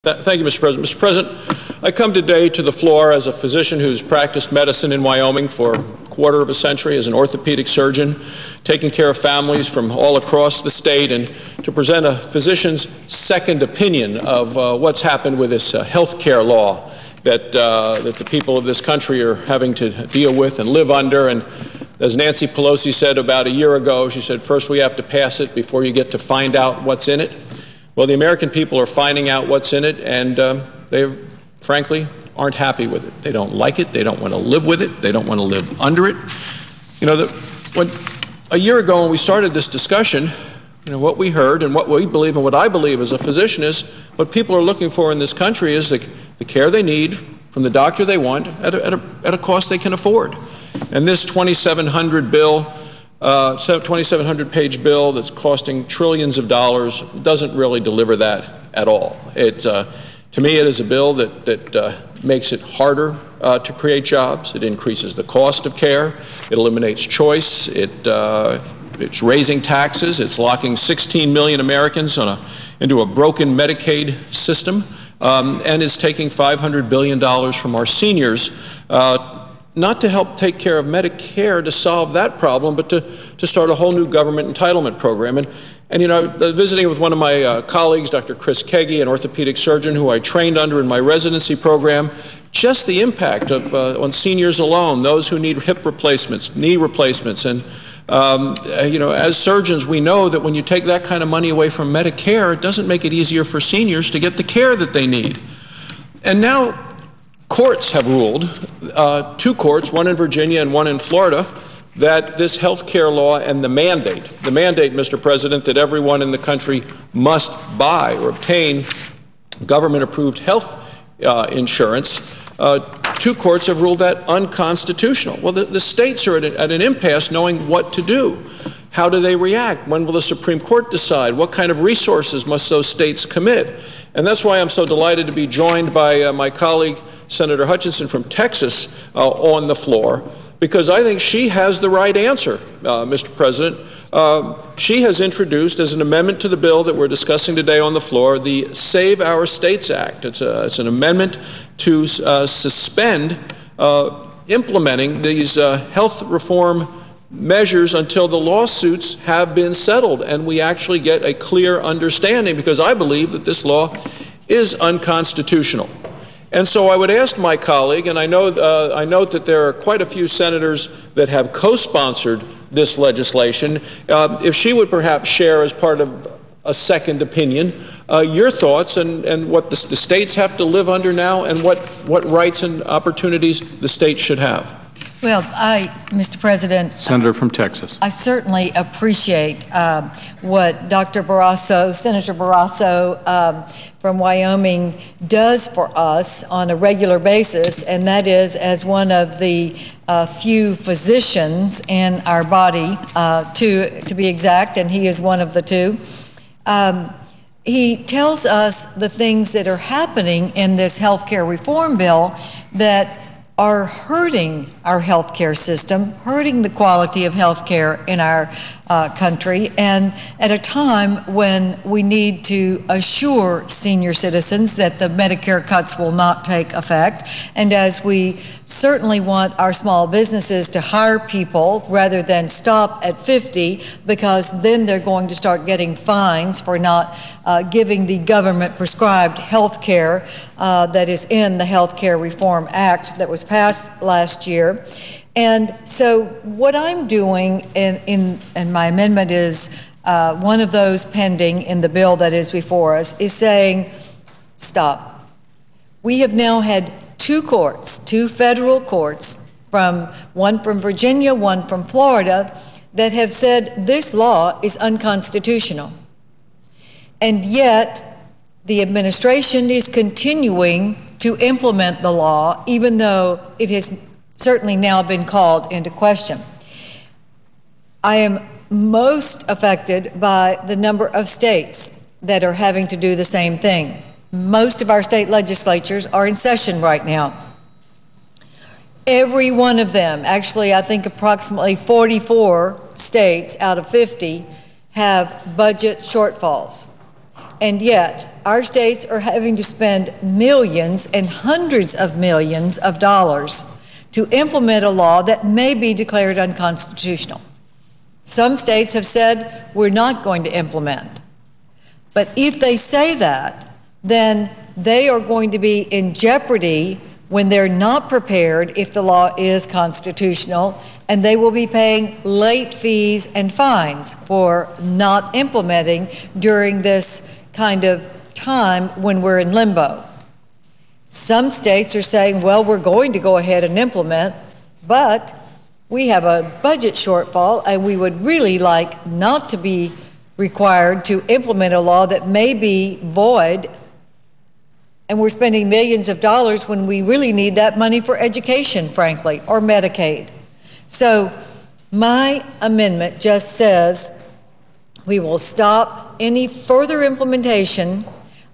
Thank you, Mr. President. Mr. President, I come today to the floor as a physician who's practiced medicine in Wyoming for a quarter of a century, as an orthopedic surgeon, taking care of families from all across the state, and to present a physician's second opinion of what's happened with this health care law that the people of this country are having to deal with and live under. And as Nancy Pelosi said about a year ago, she said, first we have to pass it before you get to find out what's in it. Well, the American people are finding out what's in it, and they, frankly, aren't happy with it. They don't like it. They don't want to live with it. They don't want to live under it. You know, a year ago when we started this discussion, you know, what we heard and what we believe and what I believe as a physician is what people are looking for in this country is the care they need from the doctor they want at a cost they can afford. And this 2,700 bill, 2,700-page bill that's costing trillions of dollars doesn't really deliver that at all. To me, it is a bill that makes it harder to create jobs. It increases the cost of care. It eliminates choice. It's raising taxes. It's locking 16 million Americans into a broken Medicaid system, and is taking $500 billion from our seniors, not to help take care of Medicare to solve that problem, but to start a whole new government entitlement program. And you know, visiting with one of my colleagues, Dr. Chris Kege, an orthopedic surgeon who I trained under in my residency program, just the impact of on seniors alone, those who need hip replacements, knee replacements. And you know, as surgeons, we know that when you take that kind of money away from Medicare, it doesn't make it easier for seniors to get the care that they need. And now courts have ruled, two courts, one in Virginia and one in Florida, that this health care law and the mandate, Mr. President, that everyone in the country must buy or obtain government-approved health insurance, two courts have ruled that unconstitutional. Well, the states are at an impasse knowing what to do. How do they react? When will the Supreme Court decide? What kind of resources must those states commit? And that's why I'm so delighted to be joined by my colleague, Senator Hutchison from Texas, on the floor, because I think she has the right answer, Mr. President. She has introduced, as an amendment to the bill that we're discussing today on the floor, the Save Our States Act. It's an amendment to suspend implementing these health reform measures until the lawsuits have been settled and we actually get a clear understanding, because I believe that this law is unconstitutional. And so I would ask my colleague, and I note that there are quite a few senators that have co-sponsored this legislation, if she would perhaps share, as part of a second opinion, your thoughts and what the states have to live under now, and what rights and opportunities the states should have. Well, Mr. President, Senator from Texas, I certainly appreciate what Dr. Barrasso, Senator Barrasso from Wyoming, does for us on a regular basis, and that is, as one of the few physicians in our body, to be exact, and he is one of the two. He tells us the things that are happening in this health care reform bill that are hurting our health care system, hurting the quality of health care in our country, and at a time when we need to assure senior citizens that the Medicare cuts will not take effect, and as we certainly want our small businesses to hire people rather than stop at 50, because then they're going to start getting fines for not giving the government-prescribed health care that is in the Health Care Reform Act that was passed last year. And so what I'm doing in my amendment is one of those pending in the bill that is before us is saying, stop. We have now had two courts, two federal courts, one from Virginia, one from Florida, that have said this law is unconstitutional. And yet the administration is continuing to implement the law, even though it has certainly now been called into question. I am most affected by the number of states that are having to do the same thing. Most of our state legislatures are in session right now. Every one of them, actually I think approximately 44 states out of 50, have budget shortfalls. And yet, our states are having to spend millions and hundreds of millions of dollars to implement a law that may be declared unconstitutional. Some states have said, we're not going to implement. But if they say that, then they are going to be in jeopardy when they're not prepared if the law is constitutional, and they will be paying late fees and fines for not implementing during this kind of time when we're in limbo. Some states are saying, well, we're going to go ahead and implement, but we have a budget shortfall, and we would really like not to be required to implement a law that may be void, and we're spending millions of dollars when we really need that money for education, frankly, or Medicaid. So my amendment just says we will stop any further implementation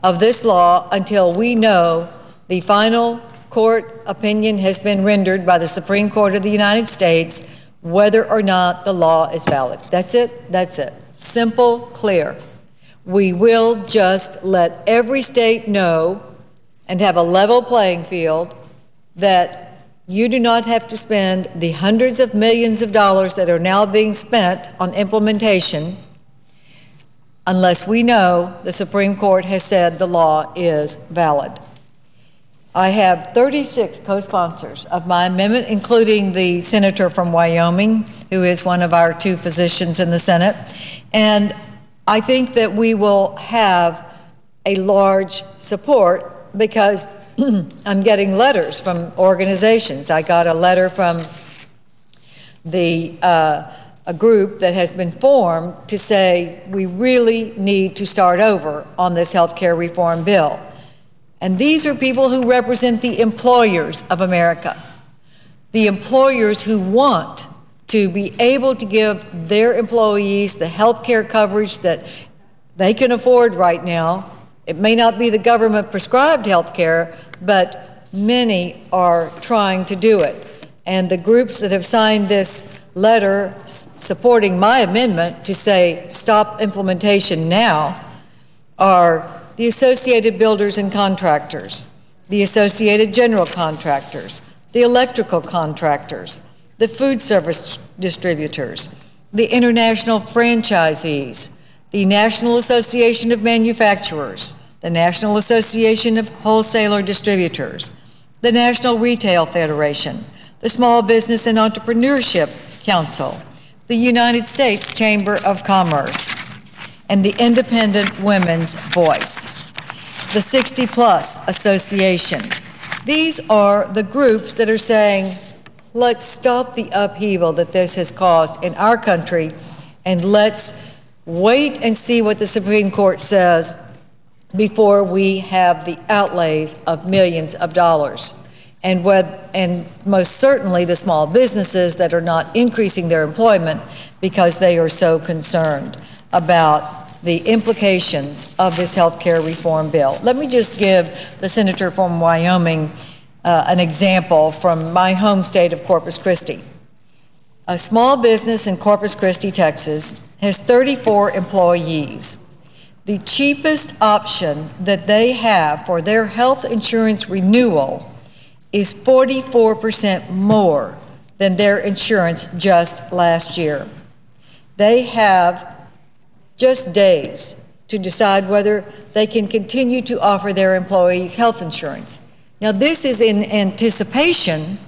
of this law until we know the final court opinion has been rendered by the Supreme Court of the United States whether or not the law is valid. That's it. That's it. Simple, clear. We will just let every state know and have a level playing field that you do not have to spend the hundreds of millions of dollars that are now being spent on implementation unless we know the Supreme Court has said the law is valid. I have 36 co-sponsors of my amendment, including the senator from Wyoming, who is one of our 2 physicians in the Senate. And I think that we will have a large support because I'm getting letters from organizations. I got a letter from a group that has been formed to say we really need to start over on this health care reform bill. And these are people who represent the employers of America, the employers who want to be able to give their employees the health care coverage that they can afford right now. It may not be the government prescribed health care, but many are trying to do it. And the groups that have signed this letter supporting my amendment to say stop implementation now are the Associated Builders and Contractors, the Associated General Contractors, the electrical contractors, the food service distributors, the international franchisees, the National Association of Manufacturers, the National Association of Wholesaler Distributors, the National Retail Federation, the Small Business and Entrepreneurship Council, the United States Chamber of Commerce, and the Independent Women's Voice, the 60 Plus Association. These are the groups that are saying, let's stop the upheaval that this has caused in our country, and let's wait and see what the Supreme Court says before we have the outlays of millions of dollars. And most certainly the small businesses that are not increasing their employment because they are so concerned about the implications of this health care reform bill. Let me just give the senator from Wyoming an example from my home state of Corpus Christi. A small business in Corpus Christi, Texas, has 34 employees. The cheapest option that they have for their health insurance renewal is 44% more than their insurance just last year. They have just days to decide whether they can continue to offer their employees health insurance. Now, this is in anticipation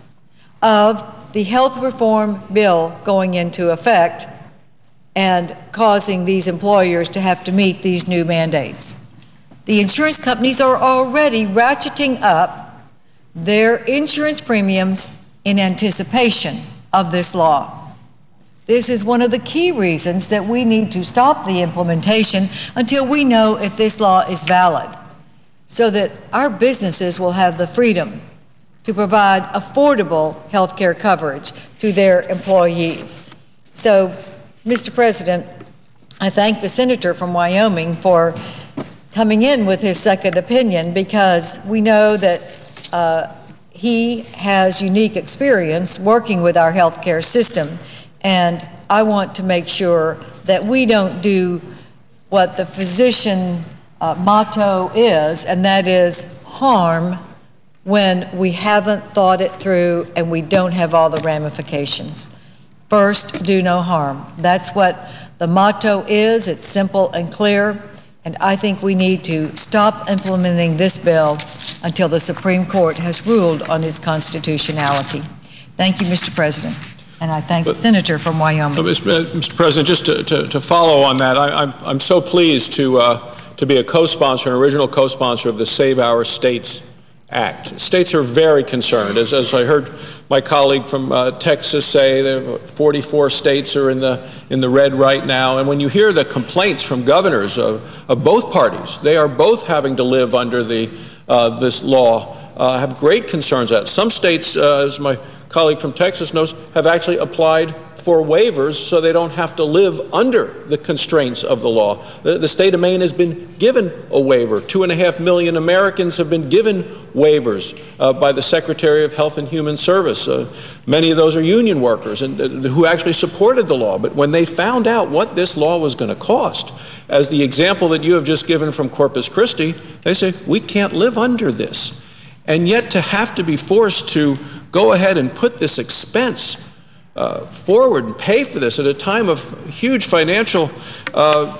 of the health reform bill going into effect and causing these employers to have to meet these new mandates. The insurance companies are already ratcheting up their insurance premiums in anticipation of this law. This is one of the key reasons that we need to stop the implementation until we know if this law is valid, so that our businesses will have the freedom to provide affordable health care coverage to their employees. So, Mr. President, I thank the senator from Wyoming for coming in with his second opinion, because we know that he has unique experience working with our health care system, and I want to make sure that we don't do what the physician motto is, and that is harm when we haven't thought it through and we don't have all the ramifications. First, do no harm. That's what the motto is. It's simple and clear, and I think we need to stop implementing this bill until the Supreme Court has ruled on its constitutionality. Thank you, Mr. President, and I thank the Senator from Wyoming. Mr. President, just to follow on that, I'm so pleased to be a co-sponsor, an original co-sponsor of the Save Our States Act. States are very concerned. As I heard my colleague from Texas say, there are 44 states are in the red right now. And when you hear the complaints from governors of both parties, they are both having to live under this law, have great concerns at it. Some states, as my colleague from Texas knows, have actually applied for waivers so they don't have to live under the constraints of the law. The state of Maine has been given a waiver. 2.5 million Americans have been given waivers by the Secretary of Health and Human Service. Many of those are union workers and who actually supported the law. But when they found out what this law was going to cost, as the example that you have just given from Corpus Christi, they say, we can't live under this. And yet to have to be forced to go ahead and put this expense forward and pay for this at a time of huge financial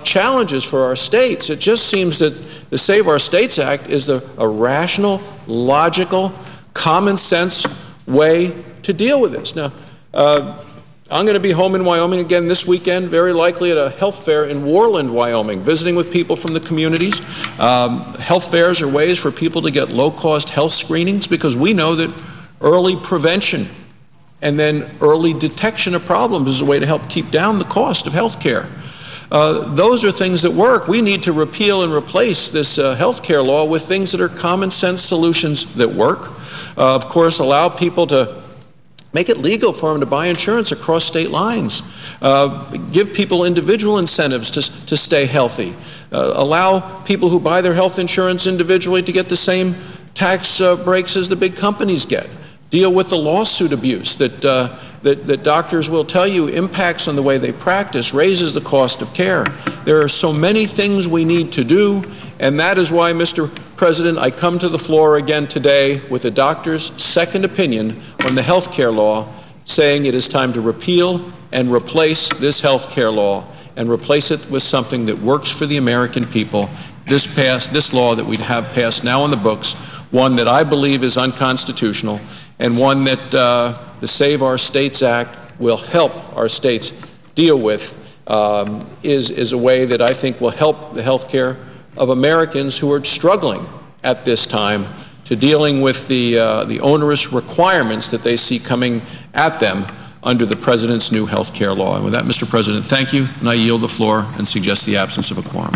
challenges for our states, it just seems that the Save Our States Act is a rational, logical, common sense way to deal with this. Now, I'm going to be home in Wyoming again this weekend, very likely at a health fair in Worland, Wyoming, visiting with people from the communities. Health fairs are ways for people to get low-cost health screenings because we know that early prevention and then early detection of problems is a way to help keep down the cost of health care. Those are things that work. We need to repeal and replace this health care law with things that are common sense solutions that work. Of course, allow people to make it legal for them to buy insurance across state lines. Give people individual incentives to stay healthy. Allow people who buy their health insurance individually to get the same tax breaks as the big companies get. Deal with the lawsuit abuse that doctors will tell you impacts on the way they practice, raises the cost of care. There are so many things we need to do, and that is why, Mr. President, I come to the floor again today with a doctor's second opinion on the health care law, saying it is time to repeal and replace this health care law and replace it with something that works for the American people. This law that we have passed now on the books, one that I believe is unconstitutional, and one that the Save Our States Act will help our states deal with, is a way that I think will help the health care of Americans who are struggling at this time to dealing with the onerous requirements that they see coming at them under the President's new health care law. And with that, Mr. President, thank you, and I yield the floor and suggest the absence of a quorum.